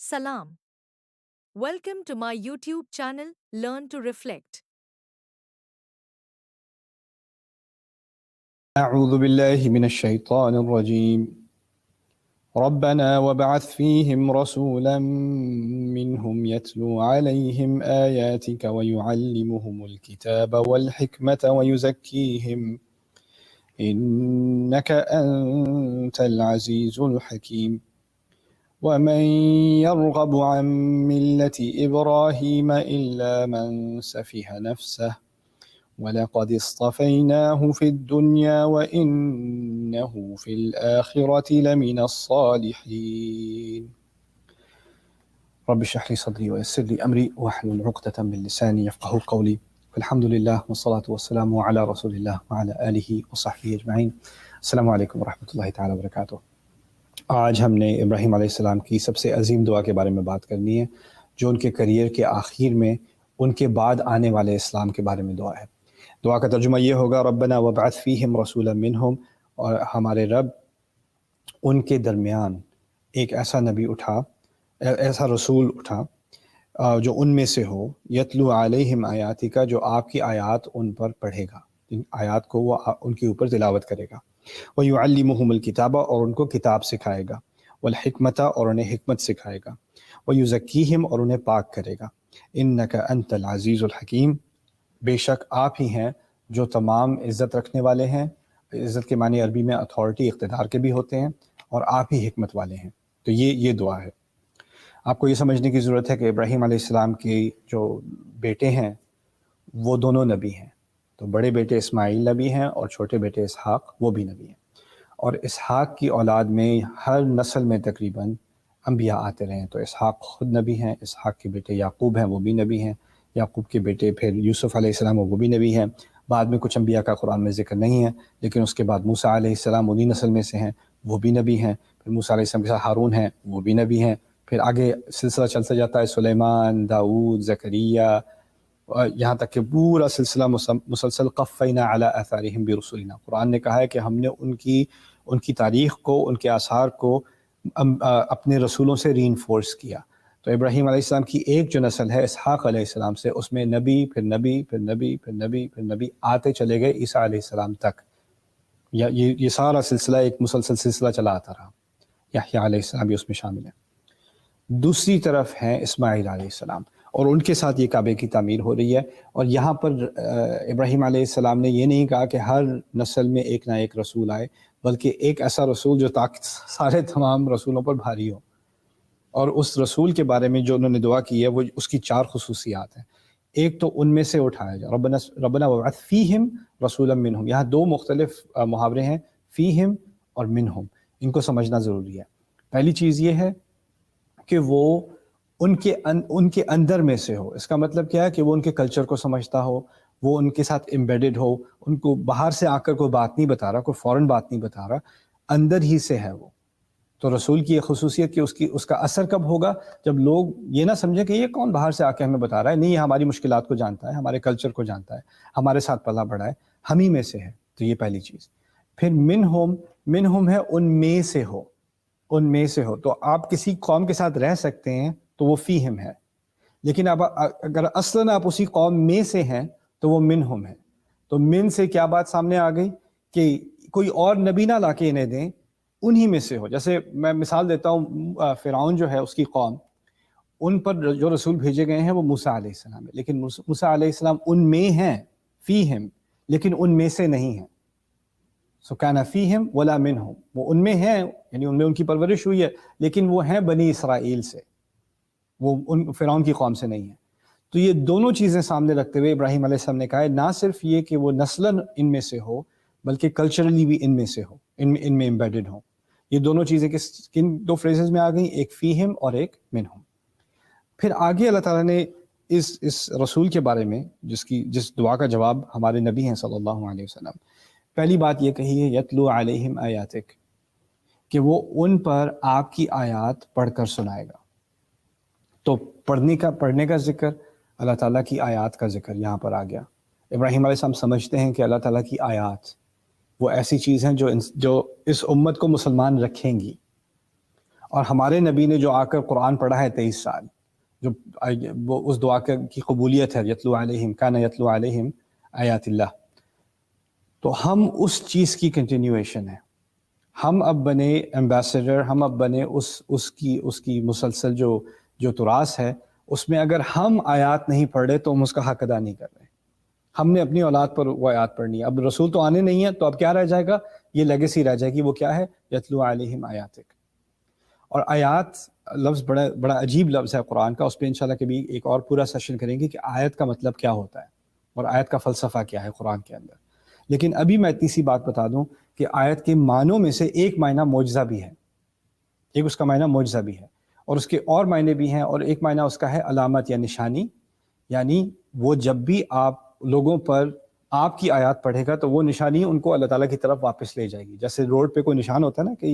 Salam. Welcome to my YouTube channel, Learn to Reflect. أعوذ بالله من الشيطان الرجيم ربنا وابعث فيهم رسولا منهم يتلو عليهم آياتك ويعلمهم الكتاب والحكمة ويزكيهم إنك أنت العزيز الحكيم ومن يرغب عن ملة إبراهيم إلا من سفه نفسه وَلَقَدِ اصْطَفَيْنَاهُ فِي الدُّنْيَا وَإِنَّهُ فِي الْآخِرَةِ لَمِنَ الصَّالِحِينَ رب اشرح لي صدري ويسر لي أمري واحلل عقدة من لساني يفقهوا قولي الحمد لله والصلاة والسلام على رسول الله وعلى آله وصحبه أجمعين. السلام علیکم ورحمۃ اللہ تعالیٰ وبرکاتہ. آج ہم نے ابراہیم علیہ السلام کی سب سے عظیم دعا کے بارے میں بات کرنی ہے، جو ان کے کریئر کے آخر میں ان کے بعد آنے والے اسلام کے بارے میں دعا ہے. دعا کا ترجمہ یہ ہوگا ربنا وابعث فیہم رسولا منہم، اور ہمارے رب ان کے درمیان ایک ایسا نبی اٹھا، ایسا رسول اٹھا جو ان میں سے ہو، یتلو علیہم آیاتی کا، جو آپ کی آیات ان پر پڑھے گا، ان آیات کو وہ ان کے اوپر تلاوت کرے گا، وَيُعَلِّمُهُمُ الْكِتَابَ، اور ان کو کتاب سکھائے گا، وَالْحِکْمَةَ، اور انہیں حکمت سکھائے گا، وَيُزَكِّيهِمْ، اور انہیں پاک کرے گا، إِنَّكَ أَنْتَ الْعَزِيزُ الْحَكِيمُ، بے شک آپ ہی ہیں جو تمام عزت رکھنے والے ہیں. عزت کے معنی عربی میں اتھارٹی، اقتدار کے بھی ہوتے ہیں، اور آپ ہی حکمت والے ہیں. تو یہ دعا ہے. آپ کو یہ سمجھنے کی ضرورت ہے کہ ابراہیم علیہ السلام کے جو بیٹے ہیں وہ دونوں نبی ہیں. تو بڑے بیٹے اسماعیل نبی ہیں اور چھوٹے بیٹے اسحاق وہ بھی نبی ہیں. اور اسحاق کی اولاد میں ہر نسل میں تقریباً انبیاء آتے رہے ہیں. تو اسحاق خود نبی ہیں، اسحاق کے بیٹے یعقوب ہیں وہ بھی نبی ہیں، یعقوب کے بیٹے پھر یوسف علیہ السلام وہ بھی نبی ہیں. بعد میں کچھ انبیاء کا قرآن میں ذکر نہیں ہے، لیکن اس کے بعد موسیٰ علیہ السلام انہی نسل میں سے ہیں، وہ بھی نبی ہیں. پھر موسیٰ علیہ السلام کے ساتھ ہارون ہیں وہ بھی نبی ہیں. پھر آگے سلسلہ چلتا جاتا ہے، سلیمان، داؤد، زکریا، یہاں تک کہ پورا سلسلہ مسلسل قفینا علی آثارہم برسولنا. قرآن نے کہا ہے کہ ہم نے ان کی تاریخ کو، ان کے آثار کو اپنے رسولوں سے ری انفورس کیا. تو ابراہیم علیہ السلام کی ایک جو نسل ہے اسحاق علیہ السلام سے، اس میں نبی پھر نبی پھر نبی پھر نبی پھر نبی آتے چلے گئے عیسیٰ علیہ السلام تک. یہ سارا سلسلہ ایک مسلسل سلسلہ چلا آتا رہا. یحییٰ علیہ السلام بھی اس میں شامل ہے. دوسری طرف ہیں اسماعیل علیہ السلام، اور ان کے ساتھ یہ کعبے کی تعمیر ہو رہی ہے. اور یہاں پر ابراہیم علیہ السلام نے یہ نہیں کہا کہ ہر نسل میں ایک نہ ایک رسول آئے، بلکہ ایک ایسا رسول جو سارے تمام رسولوں پر بھاری ہو. اور اس رسول کے بارے میں جو انہوں نے دعا کی ہے وہ اس کی 4 خصوصیات ہیں. ایک تو ان میں سے اٹھایا جائے، ربنا وابعث فیہم رسولا منہم. یہاں 2 مختلف محاورے ہیں، فیہم اور منہم. ان کو سمجھنا ضروری ہے. پہلی چیز یہ ہے کہ وہ ان کے اندر میں سے ہو. اس کا مطلب کیا ہے کہ وہ ان کے کلچر کو سمجھتا ہو، وہ ان کے ساتھ امبیڈڈ ہو، ان کو باہر سے آ کر کوئی بات نہیں بتا رہا، کوئی فوراً بات نہیں بتا رہا، اندر ہی سے ہے وہ. تو رسول کی یہ خصوصیت کہ اس کا اثر کب ہوگا؟ جب لوگ یہ نہ سمجھیں کہ یہ کون باہر سے آ کے ہمیں بتا رہا ہے. نہیں، یہ ہماری مشکلات کو جانتا ہے، ہمارے کلچر کو جانتا ہے، ہمارے ساتھ پلا بڑھا ہے، ہم ہی میں سے ہے. تو یہ پہلی چیز. پھر منہم ہے ان میں سے ہو، ان میں سے ہو. تو آپ کسی قوم کے ساتھ رہ سکتے ہیں تو وہ فیہم ہے، لیکن اب اگر اصلاً آپ اسی قوم میں سے ہیں تو وہ منہم ہے. تو من سے کیا بات سامنے آ گئی کہ کوئی اور نبی نہ لا کے انہیں دیں، انہی میں سے ہو. جیسے میں مثال دیتا ہوں، فرعون جو ہے اس کی قوم، ان پر جو رسول بھیجے گئے ہیں وہ موسیٰ علیہ السلام ہے، لیکن موسیٰ علیہ السلام ان میں ہیں، فیہم، لیکن ان میں سے نہیں ہیں. سو کان فیہم ولا منہم، وہ ان میں ہیں، یعنی ان میں ان کی پرورش ہوئی ہے، لیکن وہ ہیں بنی اسرائیل سے، وہ ان فرعون کی قوم سے نہیں ہے. تو یہ دونوں چیزیں سامنے رکھتے ہوئے ابراہیم علیہ السلام نے کہا ہے نہ صرف یہ کہ وہ نسلاً ان میں سے ہو، بلکہ کلچرلی بھی ان میں سے ہو، ان میں امبیڈڈ ہوں. یہ دونوں چیزیں کن 2 فریزز میں آ گئیں، ایک فیہم اور ایک منہم. پھر آگے اللہ تعالیٰ نے اس رسول کے بارے میں جس دعا کا جواب ہمارے نبی ہیں صلی اللہ علیہ وسلم، پہلی بات یہ کہی ہے یتلو علیہم آیاتک، کہ وہ ان پر آپ کی آیات پڑھ کر سنائے گا. تو پڑھنے کا ذکر، اللہ تعالیٰ کی آیات کا ذکر یہاں پر آ گیا. ابراہیم علیہ السلام سمجھتے ہیں کہ اللہ تعالیٰ کی آیات وہ ایسی چیز ہیں جو اس امت کو مسلمان رکھیں گی. اور ہمارے نبی نے جو آ کر قرآن پڑھا ہے 23 سال، جو وہ اس دعا کی قبولیت ہے، یتلو علیہم کان یتلو علیہم آیات اللہ، تو ہم اس چیز کی کنٹینیویشن ہے. ہم اب بنے ایمبیسڈر، ہم اب بنے اس کی مسلسل جو تراث ہے، اس میں اگر ہم آیات نہیں پڑھ رہے تو ہم اس کا حق ادا نہیں کر رہے. ہم نے اپنی اولاد پر وہ آیات پڑھنی ہے. اب رسول تو آنے نہیں ہے، تو اب کیا رہ جائے گا؟ یہ لیگیسی رہ جائے گی. وہ کیا ہے؟ یتلو علیہم آیاتک. اور آیات لفظ بڑا عجیب لفظ ہے قرآن کا، اس پہ انشاءاللہ کبھی ایک اور پورا سیشن کریں گے کہ آیت کا مطلب کیا ہوتا ہے اور آیت کا فلسفہ کیا ہے قرآن کے اندر. لیکن ابھی میں اتنی سی بات بتا دوں کہ آیت کے معنوں میں سے ایک معنی معجزہ بھی ہے، ایک اس کا معنی معجزہ بھی ہے، اور اس کے اور معنی بھی ہیں. اور ایک معنی اس کا ہے علامت یا نشانی، یعنی وہ جب بھی آپ لوگوں پر آپ کی آیات پڑھے گا تو وہ نشانی ان کو اللہ تعالیٰ کی طرف واپس لے جائے گی. جیسے روڈ پہ کوئی نشان ہوتا ہے نا کہ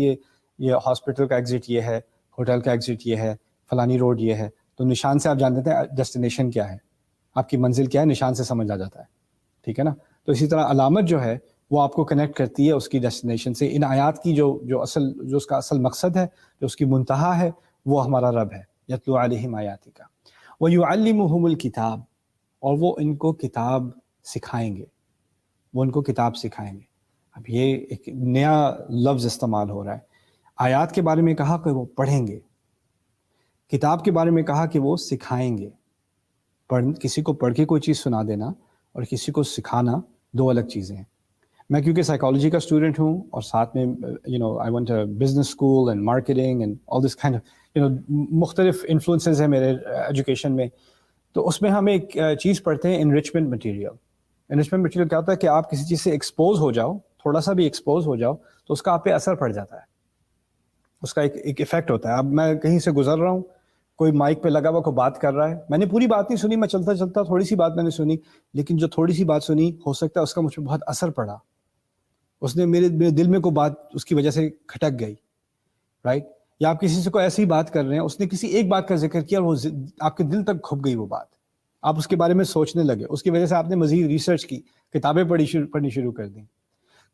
یہ ہاسپٹل کا ایگزٹ یہ ہے، ہوٹل کا ایگزٹ یہ ہے، فلانی روڈ یہ ہے، تو نشان سے آپ جانتے ہیں ڈیسٹینیشن کیا ہے، آپ کی منزل کیا ہے، نشان سے سمجھ آ جاتا ہے. ٹھیک ہے نا؟ تو اسی طرح علامت جو ہے وہ آپ کو کنیکٹ کرتی ہے اس کی ڈیسٹینیشن سے. ان آیات کی جو اس کا اصل مقصد ہے، جو اس کی منتہا ہے، وہ ہمارا رب ہے، یتلو علیہم آیاتی کا. وَيُعَلِّمُهُمُ الْكِتَابَ، اور وہ ان کو کتاب سکھائیں گے، وہ ان کو کتاب سکھائیں گے. اب یہ ایک نیا لفظ استعمال ہو رہا ہے. آیات کے بارے میں کہا کہ وہ پڑھیں گے، کتاب کے بارے میں کہا کہ وہ سکھائیں گے. کسی کو پڑھ کے کوئی چیز سنا دینا اور کسی کو سکھانا دو الگ چیزیں ہیں. میں کیونکہ سائیکالوجی کا اسٹوڈنٹ ہوں اور ساتھ میں I want a business school and marketing and all this kind of مختلف انفلوئنسز ہیں میرے ایجوکیشن میں. تو اس میں ہم ایک چیز پڑھتے ہیں انریچمنٹ مٹیریل. انریچمنٹ مٹیریل کیا ہوتا ہے کہ آپ کسی چیز سے ایکسپوز ہو جاؤ، تھوڑا سا بھی ایکسپوز ہو جاؤ تو اس کا آپ پہ اثر پڑ جاتا ہے، اس کا ایک ایفیکٹ ہوتا ہے. اب میں کہیں سے گزر رہا ہوں، کوئی مائک پہ لگا ہوا کوئی بات کر رہا ہے، میں نے پوری بات نہیں سنی، میں چلتا چلتا تھوڑی سی بات میں نے سنی، لیکن جو تھوڑی سی بات سنی ہو سکتا ہے اس کا مجھ پہ بہت اثر پڑا، اس نے میرے دل میں کوئی بات اس کی وجہ سے کھٹک گئی، رائٹ؟ یا آپ کسی سے کوئی ایسی بات کر رہے ہیں، اس نے کسی ایک بات کا ذکر کیا اور وہ آپ کے دل تک کھپ گئی وہ بات، آپ اس کے بارے میں سوچنے لگے، اس کی وجہ سے آپ نے مزید ریسرچ کی، کتابیں پڑھنی شروع کر دیں.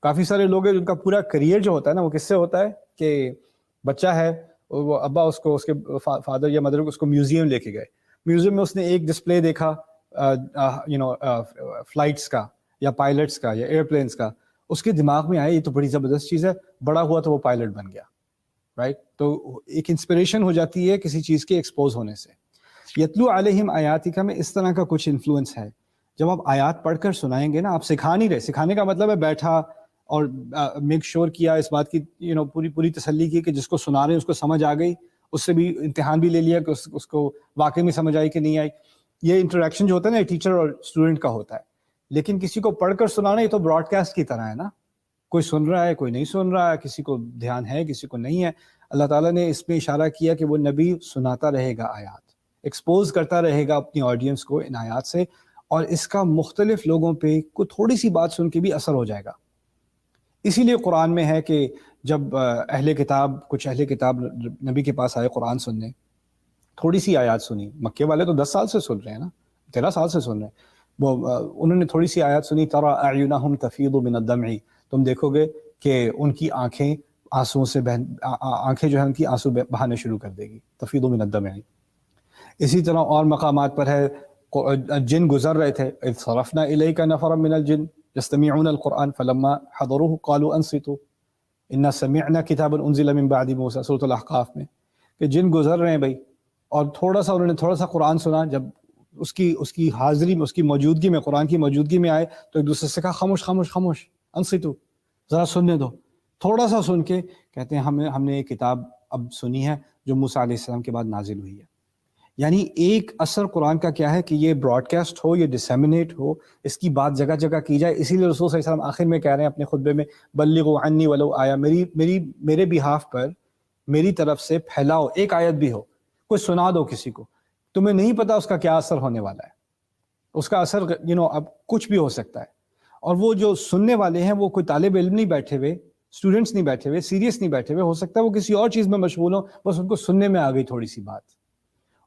کافی سارے لوگ ہیں جن کا پورا کریئر جو ہوتا ہے نا وہ کس سے ہوتا ہے کہ بچہ ہے، وہ ابا اس کے فادر یا مدر اس کو میوزیم لے کے گئے، میوزیم میں اس نے ایک ڈسپلے دیکھا فلائٹس کا یا پائلٹس کا یا ایئرپلینس کا، اس کے دماغ میں آیا یہ تو بڑی زبردست چیز ہے، بڑا ہوا تو وہ پائلٹ بن گیا، رائٹ؟ تو ایک انسپریشن ہو جاتی ہے کسی چیز کے ایکسپوز ہونے سے. یتلو علیہم آیاتک میں اس طرح کا کچھ انفلوئنس ہے. جب آپ آیات پڑھ کر سنائیں گے نا، آپ سکھا نہیں رہے، سکھانے کا مطلب ہے بیٹھا اور میک شور کیا، اس بات کی پوری تسلی کی کہ جس کو سنا رہے ہیں اس کو سمجھ آ گئی، اس سے بھی امتحان بھی لے لیا کہ اس کو واقعی میں سمجھ آئی کہ نہیں آئی. یہ انٹریکشن جو ہوتا ہے نا ٹیچر اور اسٹوڈنٹ کا ہوتا ہے. لیکن کسی کو پڑھ کر سنانا یہ تو براڈ کاسٹ کی طرح ہے نا، کوئی سن رہا ہے کوئی نہیں سن رہا ہے، کسی کو دھیان ہے کسی کو نہیں ہے. اللہ تعالیٰ نے اس میں اشارہ کیا کہ وہ نبی سناتا رہے گا آیات، ایکسپوز کرتا رہے گا اپنی آڈینس کو ان آیات سے، اور اس کا مختلف لوگوں پہ کوئی تھوڑی سی بات سن کے بھی اثر ہو جائے گا. اسی لیے قرآن میں ہے کہ جب کچھ اہل کتاب نبی کے پاس آئے قرآن سننے، تھوڑی سی آیات سنی، مکے والے تو 10 سال سے سن رہے ہیں نا، 13 سال سے سن رہے ہیں، انہوں نے تھوڑی سی آیات سنی، ترى اعینہم تفیض من الدمع، تم دیکھو گے کہ ان کی آنکھیں آنسوؤں سے آنکھیں جو ہیں ان کی آنسو بہانے شروع کر دے گی، تفیض من الدمع. اسی طرح اور مقامات پر ہے جن گزر رہے تھے، اذ صرفنا الیک نفرا من الجن یستمعون القرآن فلما حضروه قالوا انصتوا انا سمعنا کتابا انزل من بعد موسیٰ، سورۃ الاحقاف میں، کہ جن گزر رہے ہیں بھائی، اور انہوں نے تھوڑا سا قرآن سنا، جب اس کی حاضری میں، اس کی موجودگی میں، قرآن کی موجودگی میں آئے تو ایک دوسرے سے کہا خاموش خاموش خاموش، انصتوا، ذرا سننے دو. تھوڑا سا سن کے کہتے ہیں ہم نے ایک کتاب اب سنی ہے جو موسیٰ علیہ السلام کے بعد نازل ہوئی ہے. یعنی ایک اثر قرآن کا کیا ہے کہ یہ براڈ کاسٹ ہو، یہ ڈسیمنیٹ ہو، اس کی بات جگہ جگہ کی جائے. اسی لیے رسول صلی اللہ علیہ وسلم آخر میں کہہ رہے ہیں اپنے خطبے میں، بلغوا عنی ولو آیا، میرے بہاف پر میری طرف سے پھیلاؤ، ایک آیت بھی ہو، کوئی سنا دو کسی کو. تمہیں نہیں پتا اس کا کیا اثر ہونے والا ہے، اس کا اثر اب کچھ بھی ہو سکتا ہے. اور وہ جو سننے والے ہیں وہ کوئی طالب علم نہیں بیٹھے ہوئے، اسٹوڈنٹس نہیں بیٹھے ہوئے، سیریس نہیں بیٹھے ہوئے، ہو سکتا ہے وہ کسی اور چیز میں مشغول ہوں، بس ان کو سننے میں آ گئی تھوڑی سی بات.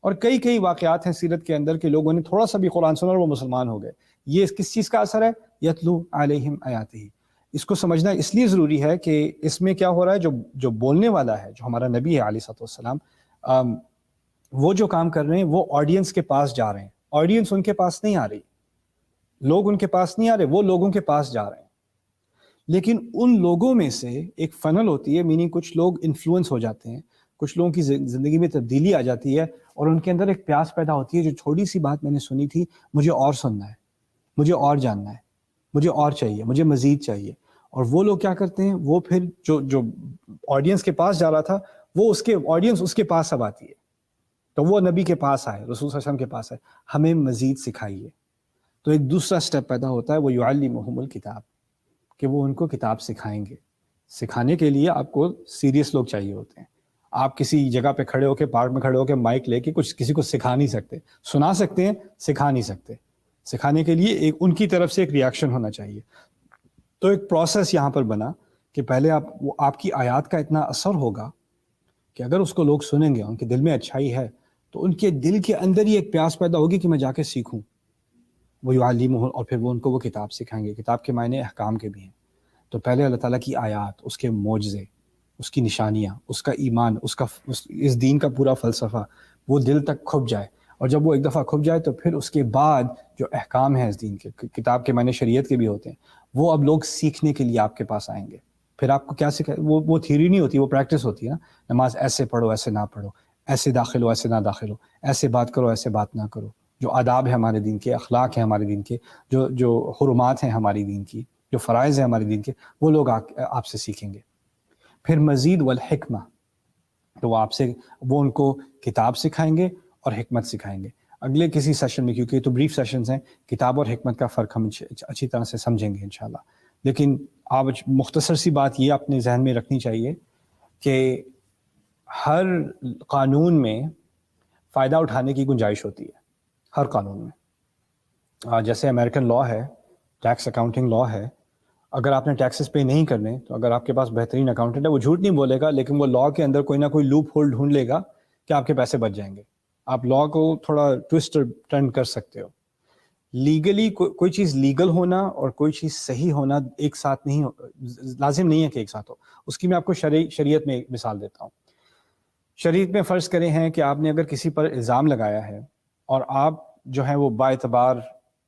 اور کئی واقعات ہیں سیرت کے اندر کہ لوگوں نے تھوڑا سا بھی قرآن سنا اور وہ مسلمان ہو گئے. یہ کس چیز کا اثر ہے؟ یتلو علیہم آیاتہ. اس کو سمجھنا اس لیے ضروری ہے کہ اس میں کیا ہو رہا ہے، جو بولنے والا ہے، جو ہمارا نبی ہے علیہ الصلوۃ والسلام، وہ جو کام کر رہے ہیں وہ آڈینس کے پاس جا رہے ہیں. آڈینس ان کے پاس نہیں آ رہی، لوگ ان کے پاس نہیں آ رہے، وہ لوگوں کے پاس جا رہے ہیں. لیکن ان لوگوں میں سے ایک فنل ہوتی ہے، میننگ کچھ لوگ انفلوئنس ہو جاتے ہیں، کچھ لوگوں کی زندگی میں تبدیلی آ جاتی ہے، اور ان کے اندر ایک پیاس پیدا ہوتی ہے، جو چھوٹی سی بات میں نے سنی تھی، مجھے اور سننا ہے، مجھے اور جاننا ہے، مجھے اور چاہیے، مجھے مزید چاہیے. اور وہ لوگ کیا کرتے ہیں، وہ پھر جو آڈینس کے پاس جا رہا تھا، وہ اس کے آڈینس اس کے پاس اب آتی ہے. تو وہ نبی کے پاس آئے، رسول صلی اللہ علیہ وسلم کے پاس آئے، ہمیں مزید سکھائیے. تو ایک دوسرا سٹیپ پیدا ہوتا ہے، وہ یعلمہم الکتاب، کہ وہ ان کو کتاب سکھائیں گے. سکھانے کے لیے آپ کو سیریس لوگ چاہیے ہوتے ہیں. آپ کسی جگہ پہ کھڑے ہو کے، پارک میں کھڑے ہو کے مائک لے کے کچھ کسی کو سکھا نہیں سکتے. سنا سکتے ہیں، سکھا نہیں سکتے. سکھانے کے لیے ایک ان کی طرف سے ایک ریاکشن ہونا چاہیے. تو ایک پروسیس یہاں پر بنا کہ پہلے آپ کی آیات کا اتنا اثر ہوگا کہ اگر اس کو لوگ سنیں گے، ان کے دل میں اچھائی ہے، تو ان کے دل کے اندر ہی ایک پیاس پیدا ہوگی کہ میں جا کے سیکھوں. وہ یعلمہ، اور پھر وہ ان کو وہ کتاب سکھائیں گے. کتاب کے معنی احکام کے بھی ہیں. تو پہلے اللہ تعالیٰ کی آیات، اس کے معجزے، اس کی نشانیاں، اس کا ایمان، اس دین کا پورا فلسفہ وہ دل تک کھپ جائے. اور جب وہ ایک دفعہ کھپ جائے تو پھر اس کے بعد جو احکام ہیں اس دین کے، کتاب کے معنی شریعت کے بھی ہوتے ہیں، وہ اب لوگ سیکھنے کے لیے آپ کے پاس آئیں گے. پھر آپ کو کیا سکھائے، وہ تھیوری نہیں ہوتی، وہ پریکٹس ہوتی ہے نا. نماز ایسے پڑھو، ایسے نہ پڑھو، ایسے داخل ہو، ایسے نہ داخل ہو، ایسے بات کرو، ایسے بات نہ کرو. جو آداب ہے ہمارے دین کے، اخلاق ہیں ہمارے دین کے، جو حرمات ہیں ہماری دین کی، جو فرائض ہیں ہمارے دین کے، وہ لوگ آپ سے سیکھیں گے. پھر مزید والحکمہ، تو وہ ان کو کتاب سکھائیں گے اور حکمت سکھائیں گے. اگلے کسی سیشن میں، کیونکہ یہ تو بریف سیشنز ہیں، کتاب اور حکمت کا فرق ہم اچھی طرح سے سمجھیں گے انشاءاللہ. لیکن آج مختصر سی بات یہ اپنے ذہن میں رکھنی چاہیے کہ ہر قانون میں فائدہ اٹھانے کی گنجائش ہوتی ہے، ہر قانون میں. جیسے امریکن لا ہے، ٹیکس اکاؤنٹنگ لا ہے. اگر آپ نے ٹیکسز پے نہیں کرنے، تو اگر آپ کے پاس بہترین اکاؤنٹنٹ ہے، وہ جھوٹ نہیں بولے گا، لیکن وہ لا کے اندر کوئی نہ کوئی لوپ ہول ڈھونڈ لے گا کہ آپ کے پیسے بچ جائیں گے. آپ لا کو تھوڑا ٹوسٹ ٹرن کر سکتے ہو. لیگلی کوئی چیز لیگل ہونا اور کوئی چیز صحیح ہونا ایک ساتھ نہیں لازم نہیں ہے کہ ایک ساتھ ہو. اس کی میں آپ کو شریعت میں ایک مثال دیتا ہوں. شریعت میں فرض کریں ہیں کہ آپ نے اگر کسی پر الزام لگایا ہے، اور آپ جو ہیں وہ باعتبار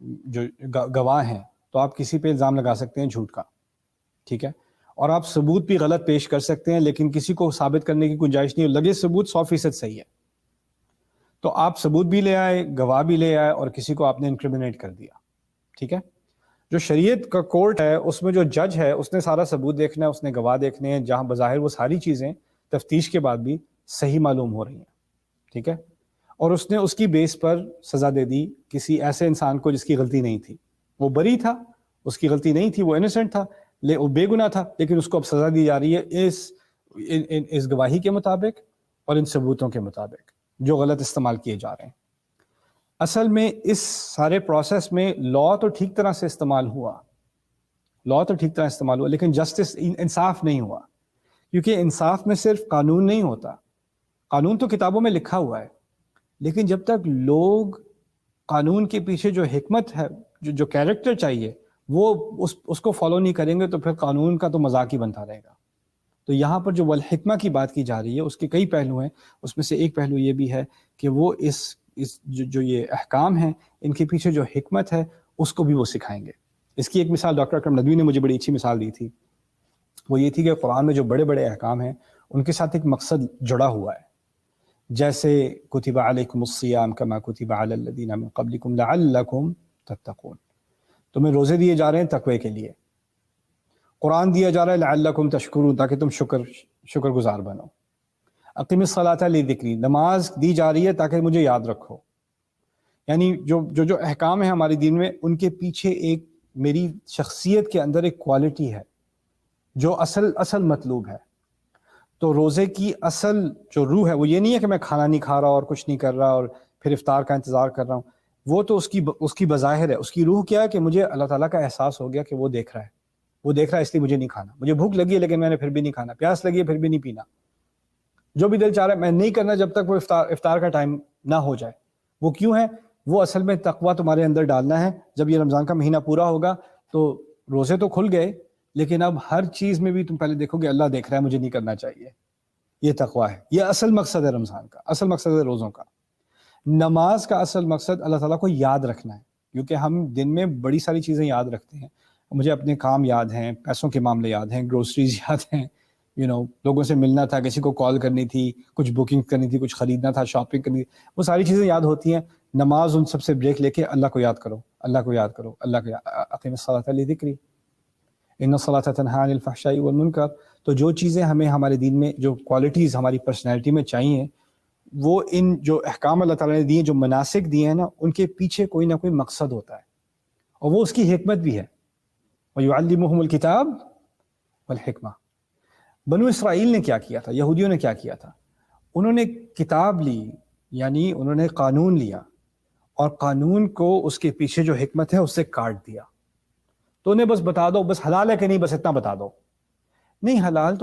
جو گواہ ہیں، تو آپ کسی پہ الزام لگا سکتے ہیں جھوٹ کا، ٹھیک ہے، اور آپ ثبوت بھی غلط پیش کر سکتے ہیں، لیکن کسی کو ثابت کرنے کی گنجائش نہیں، لگے ثبوت 100% صحیح ہے، تو آپ ثبوت بھی لے آئے، گواہ بھی لے آئے، اور کسی کو آپ نے انکریمنیٹ کر دیا. ٹھیک ہے. جو شریعت کا کورٹ ہے، اس میں جو جج ہے، اس نے سارا ثبوت دیکھنا ہے، اس نے گواہ دیکھنے ہیں، جہاں بظاہر وہ ساری چیزیں تفتیش کے بعد بھی صحیح معلوم ہو رہی ہیں. ٹھیک ہے. اور اس نے اس کی بیس پر سزا دے دی کسی ایسے انسان کو جس کی غلطی نہیں تھی. وہ بری تھا، اس کی غلطی نہیں تھی، وہ انوسنٹ تھا، وہ بے گناہ تھا، لیکن اس کو اب سزا دی جا رہی ہے اس گواہی کے مطابق اور ان ثبوتوں کے مطابق جو غلط استعمال کیے جا رہے ہیں. اصل میں اس سارے پروسیس میں لا تو ٹھیک طرح سے استعمال ہوا، لیکن جسٹس، انصاف نہیں ہوا. کیونکہ انصاف میں صرف قانون نہیں ہوتا، قانون تو کتابوں میں لکھا ہوا ہے، لیکن جب تک لوگ قانون کے پیچھے جو حکمت ہے، جو کیریکٹر چاہیے، وہ اس کو فالو نہیں کریں گے، تو پھر قانون کا تو مذاق ہی بنتا رہے گا. تو یہاں پر جو والحکمہ کی بات کی جا رہی ہے، اس کے کئی پہلو ہیں. اس میں سے ایک پہلو یہ بھی ہے کہ وہ اس جو یہ احکام ہیں، ان کے پیچھے جو حکمت ہے، اس کو بھی وہ سکھائیں گے. اس کی ایک مثال ڈاکٹر اکرم ندوی نے مجھے بڑی اچھی مثال دی تھی. وہ یہ تھی کہ قرآن میں جو بڑے بڑے احکام ہیں، ان کے ساتھ ایک مقصد جڑا ہوا ہے. جیسے کتب علیکم الصیام کما کتب علی الذین من قبلکم لعلکم تتقون، تمہیں روزے دیے جا رہے ہیں تقوی کے لیے. قرآن دیا جا رہا ہے لعلکم تشکرون، تاکہ تم شکر گزار بنو. اقیم الصلاۃ لذکری، نماز دی جا رہی ہے تاکہ مجھے یاد رکھو. یعنی جو احکام ہیں ہماری دین میں، ان کے پیچھے ایک میری شخصیت کے اندر ایک کوالٹی ہے جو اصل مطلوب ہے. تو روزے کی اصل جو روح ہے، وہ یہ نہیں ہے کہ میں کھانا نہیں کھا رہا اور کچھ نہیں کر رہا اور پھر افطار کا انتظار کر رہا ہوں. وہ تو اس کی بظاہر ہے. اس کی روح کیا ہے کہ مجھے اللہ تعالیٰ کا احساس ہو گیا کہ وہ دیکھ رہا ہے، اس لیے مجھے نہیں کھانا. مجھے بھوک لگی ہے لیکن میں نے پھر بھی نہیں کھانا، پیاس لگی ہے پھر بھی نہیں پینا. جو بھی دل چاہ رہا ہے میں نہیں کرنا جب تک وہ افطار کا ٹائم نہ ہو جائے. وہ کیوں ہے؟ وہ اصل میں تقویٰ تمہارے اندر ڈالنا ہے. جب یہ رمضان کا مہینہ پورا ہوگا تو روزے تو کھل گئے، لیکن اب ہر چیز میں بھی تم پہلے دیکھو گے اللہ دیکھ رہا ہے، مجھے نہیں کرنا چاہیے. یہ تقویٰ ہے، یہ اصل مقصد ہے رمضان کا، اصل مقصد ہے روزوں کا. نماز کا اصل مقصد اللہ تعالیٰ کو یاد رکھنا ہے، کیونکہ ہم دن میں بڑی ساری چیزیں یاد رکھتے ہیں. مجھے اپنے کام یاد ہیں، پیسوں کے معاملے یاد ہیں، گروسریز یاد ہیں، لوگوں سے ملنا تھا، کسی کو کال کرنی تھی، کچھ بکنگ کرنی تھی، کچھ خریدنا تھا، شاپنگ کرنی تھی، وہ ساری چیزیں یاد ہوتی ہیں. نماز ان سب سے بریک لے کے اللہ کو یاد کرو، اللہ کو یاد کرو، اللہ کو اقیم الصلاۃ لذکری ان الصلاۃ تنہی عن الفحشاء والمنکر. تو جو چیزیں ہمیں ہمارے دین میں، جو کوالٹیز ہماری پرسنالٹی میں چاہیے، وہ ان جو احکام اللہ تعالیٰ نے دیے، جو مناسک دیے ہیں نا، ان کے پیچھے کوئی نہ کوئی مقصد ہوتا ہے، اور وہ اس کی حکمت بھی ہے. وَيُعَلِّمُهُمُ الْكِتَابَ وَالْحِکمَہ. بنو اسرائیل نے کیا کیا تھا، یہودیوں نے کیا کیا تھا؟ انہوں نے کتاب لی، یعنی انہوں نے قانون لیا، اور قانون کو اس کے پیچھے جو حکمت ہے اس سے کاٹ دیا. تو انہیں بس بتا دو، بس حلال ہے کہ نہیں، بس اتنا بتا دو. نہیں، حلال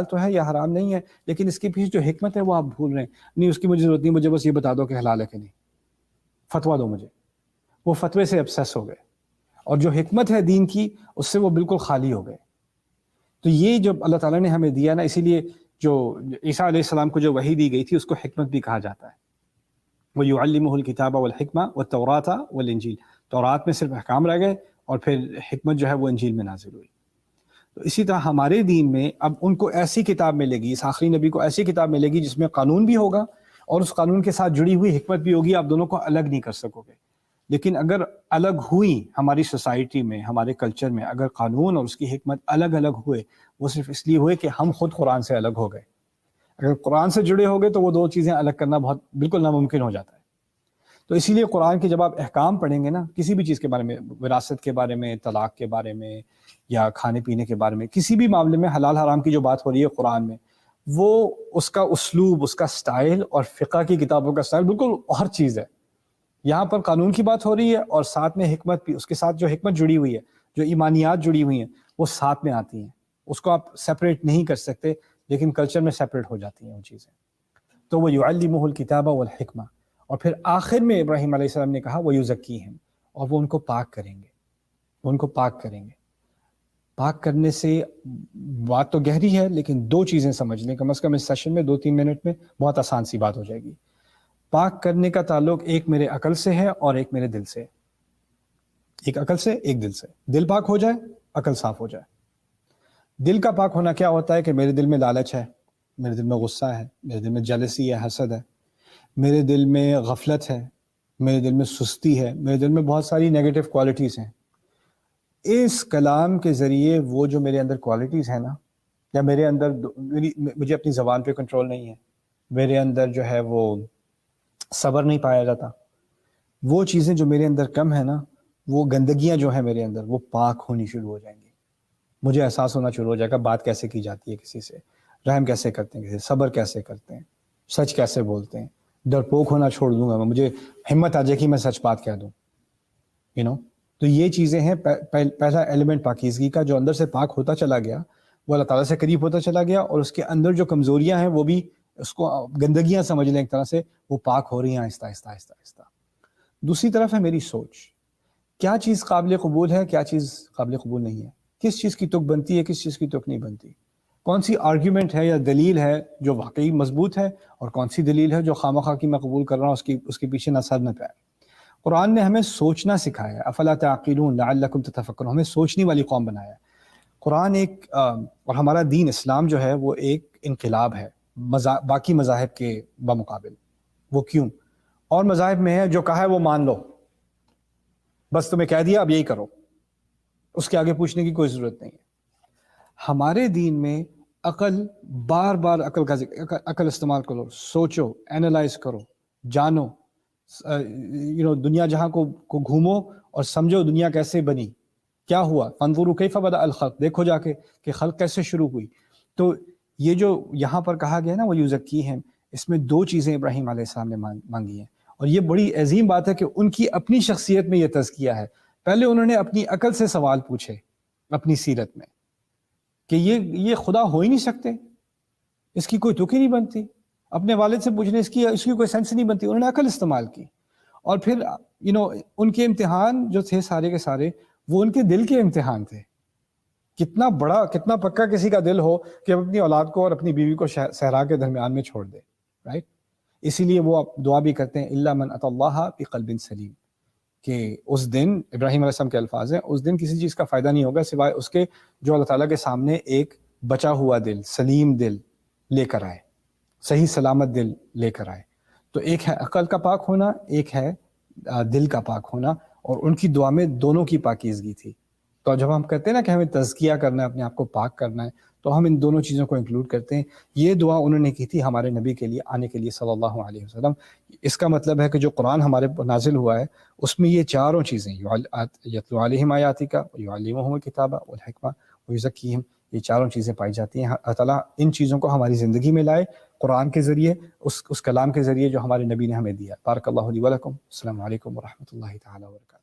تو ہے یا حرام نہیں ہے، لیکن اس کے پیچھے جو حکمت ہے وہ آپ بھول رہے ہیں. نہیں، اس کی مجھے ضرورت نہیں، مجھے بس یہ بتا دو کہ حلال ہے کہ نہیں، فتویٰ دو مجھے. وہ فتوے سے ابسیس ہو گئے، اور جو حکمت ہے دین کی اس سے وہ بالکل خالی ہو گئے. تو یہ جو اللہ تعالیٰ نے ہمیں دیا نا، اسی لیے جو عیسیٰ علیہ السلام کو جو وحی دی گئی تھی اس کو حکمت بھی کہا جاتا ہے. وَيُعَلِّمُهُ الْكِتَابَ وَالْحِکْمَةَ وَالتَّوْرَاةَ وَالْإِنجِیلَ. تورات میں صرف احکام رہ گئے، اور پھر حکمت جو ہے وہ انجیل میں نازل ہوئی. تو اسی طرح ہمارے دین میں اب ان کو ایسی کتاب ملے گی، اس آخری نبی کو ایسی کتاب ملے گی جس میں قانون بھی ہوگا اور اس قانون کے ساتھ جڑی ہوئی حکمت بھی ہوگی. آپ دونوں کو الگ نہیں کر سکو گے. لیکن اگر الگ ہوئی ہماری سوسائٹی میں، ہمارے کلچر میں، اگر قانون اور اس کی حکمت الگ الگ ہوئے، وہ صرف اس لیے ہوئے کہ ہم خود قرآن سے الگ ہو گئے. اگر قرآن سے جڑے ہو گئے تو وہ دو چیزیں الگ کرنا بالکل ناممکن ہو جاتا ہے. تو اسی لیے قرآن کے جب آپ احکام پڑھیں گے نا، کسی بھی چیز کے بارے میں، وراثت کے بارے میں، طلاق کے بارے میں، یا کھانے پینے کے بارے میں، کسی بھی معاملے میں حلال حرام کی جو بات ہو رہی ہے قرآن میں، وہ اس کا اسلوب، اس کا سٹائل اور فقہ کی کتابوں کا سٹائل بالکل ہر چیز ہے. یہاں پر قانون کی بات ہو رہی ہے، اور ساتھ میں حکمت بھی، اس کے ساتھ جو حکمت جڑی ہوئی ہے، جو ایمانیات جڑی ہوئی ہیں، وہ ساتھ میں آتی ہیں. اس کو آپ سیپریٹ نہیں کر سکتے، لیکن کلچر میں سیپریٹ ہو جاتی ہیں وہ چیزیں. تو وہ یعلمہ الکتاب والحکمہ. اور پھر آخر میں ابراہیم علیہ السلام نے کہا ویزکیہم، اور وہ ان کو پاک کریں گے، وہ ان کو پاک کریں گے. پاک کرنے سے بات تو گہری ہے، لیکن دو چیزیں سمجھ لیں کم از کم اس سیشن میں، 2-3 منٹ میں بہت آسان سی بات ہو جائے گی. پاک کرنے کا تعلق ایک میرے عقل سے ہے اور ایک میرے دل سے. ایک عقل سے، ایک دل سے. دل پاک ہو جائے، عقل صاف ہو جائے. دل کا پاک ہونا کیا ہوتا ہے کہ میرے دل میں لالچ ہے، میرے دل میں غصہ ہے، میرے دل میں جیلسی ہے، حسد ہے، میرے دل میں غفلت ہے، میرے دل میں سستی ہے، میرے دل میں بہت ساری نیگیٹو کوالٹیز ہیں. اس کلام کے ذریعے وہ جو میرے اندر کوالٹیز ہیں نا، یا میرے اندر مجھے اپنی زبان پہ کنٹرول نہیں ہے، میرے اندر جو ہے وہ صبر نہیں پایا جاتا، وہ چیزیں جو میرے اندر کم ہیں نا، وہ گندگیاں جو ہیں میرے اندر، وہ پاک ہونی شروع ہو جائیں گی. مجھے احساس ہونا شروع ہو جائے گا بات کیسے کی جاتی ہے کسی سے، رحم کیسے کرتے ہیں کسی سے، صبر کیسے کرتے ہیں، سچ کیسے بولتے ہیں. ڈرپوک ہونا چھوڑ دوں گا میں، مجھے ہمت آ جائے کہ میں سچ بات کہہ دوں. تو یہ چیزیں ہیں. پہلا ایلیمنٹ پاکیزگی کا، جو اندر سے پاک ہوتا چلا گیا، وہ اللہ تعالیٰ سے قریب ہوتا چلا گیا، اور اس کے اندر جو کمزوریاں ہیں وہ بھی، اس کو گندگیاں سمجھ لیں ایک طرح سے، وہ پاک ہو رہی ہیں آہستہ آہستہ آہستہ آہستہ. دوسری طرف ہے میری سوچ. کیا چیز قابل قبول ہے، کیا چیز قابل قبول نہیں ہے، کس چیز کی تک بنتی ہے، کس چیز کی تک نہیں بنتی، کون سی آرگیومنٹ ہے یا دلیل ہے جو واقعی مضبوط ہے، اور کون سی دلیل ہے جو خواہ کی میں قبول کر رہا ہوں، اس کے پیچھے نہ سر نہ پیر. قرآن نے ہمیں سوچنا سکھایا ہے. افلا تعقلون لعلکم تتفکرون. ہمیں سوچنے والی قوم بنایا ہے. قرآن ایک اور ہمارا دین اسلام جو ہے وہ ایک انقلاب ہے باقی مذاہب کے بمقابل. وہ کیوں؟ اور مذاہب میں ہے جو کہا ہے وہ مان لو، بس تمہیں کہہ دیا اب یہی کرو، اس کے آگے پوچھنے کی کوئی ضرورت نہیں ہے. ہمارے دین میں عقل، بار بار عقل کا ذکر، عقل استعمال کرو، سوچو، اینالائز کرو، جانو، دنیا جہاں کو گھومو اور سمجھو دنیا کیسے بنی، کیا ہوا. فانظروا کیف بدأ الخلق. دیکھو جا کے کہ خلق کیسے شروع ہوئی. تو یہ جو یہاں پر کہا گیا نا وہ یزکیہم، اس میں دو چیزیں ابراہیم علیہ السلام نے مانگی ہیں، اور یہ بڑی عظیم بات ہے کہ ان کی اپنی شخصیت میں یہ تزکیہ ہے. پہلے انہوں نے اپنی عقل سے سوال پوچھے اپنی سیرت میں کہ یہ خدا ہو ہی نہیں سکتے، اس کی کوئی تک ہی نہیں بنتی. اپنے والد سے پوچھنے اس کی کوئی سینس نہیں بنتی. انہوں نے عقل استعمال کی، اور پھر ان کے امتحان جو تھے سارے کے سارے وہ ان کے دل کے امتحان تھے. کتنا بڑا کتنا پکا کسی کا دل ہو کہ اپنی اولاد کو اور اپنی بیوی کو صحرا کے درمیان میں چھوڑ دے، رائٹ؟ اسی لیے وہ دعا بھی کرتے ہیں الا من اتى اللہ بقلب سلیم، کہ اس دن ابراہیم علیہ السلام کے الفاظ ہیں، اس دن کسی چیز کا فائدہ نہیں ہوگا سوائے اس کے جو اللہ تعالیٰ کے سامنے ایک بچا ہوا دل، سلیم دل لے کر آئے، صحیح سلامت دل لے کر آئے۔ تو ایک ہے عقل کا پاک ہونا، ایک ہے دل کا پاک ہونا، اور ان کی دعا میں دونوں کی پاکیزگی تھی۔ تو جب ہم کہتے ہیں نا کہ ہمیں تزکیہ کرنا ہے، اپنے آپ کو پاک کرنا ہے، تو ہم ان دونوں چیزوں کو انکلوڈ کرتے ہیں۔ یہ دعا انہوں نے کی تھی ہمارے نبی کے لیے آنے کے لیے صلی اللہ علیہ وسلم۔ اس کا مطلب ہے کہ جو قرآن ہمارے پر نازل ہوا ہے اس میں یہ چاروں چیزیں، یتلو علیہم آیاتک ویعلمہم الکتاب والحکمہ ویزکیہم، یہ چاروں چیزیں پائی جاتی ہیں۔ اللہ تعالیٰ ان چیزوں کو ہماری زندگی میں لائے قرآن کے ذریعے، اس کلام کے ذریعے جو ہمارے نبی نے ہمیں دیا۔ بارک اللہ لی ولکم، السلام علیکم ورحمۃ اللہ تعالیٰ وبرکاتہ۔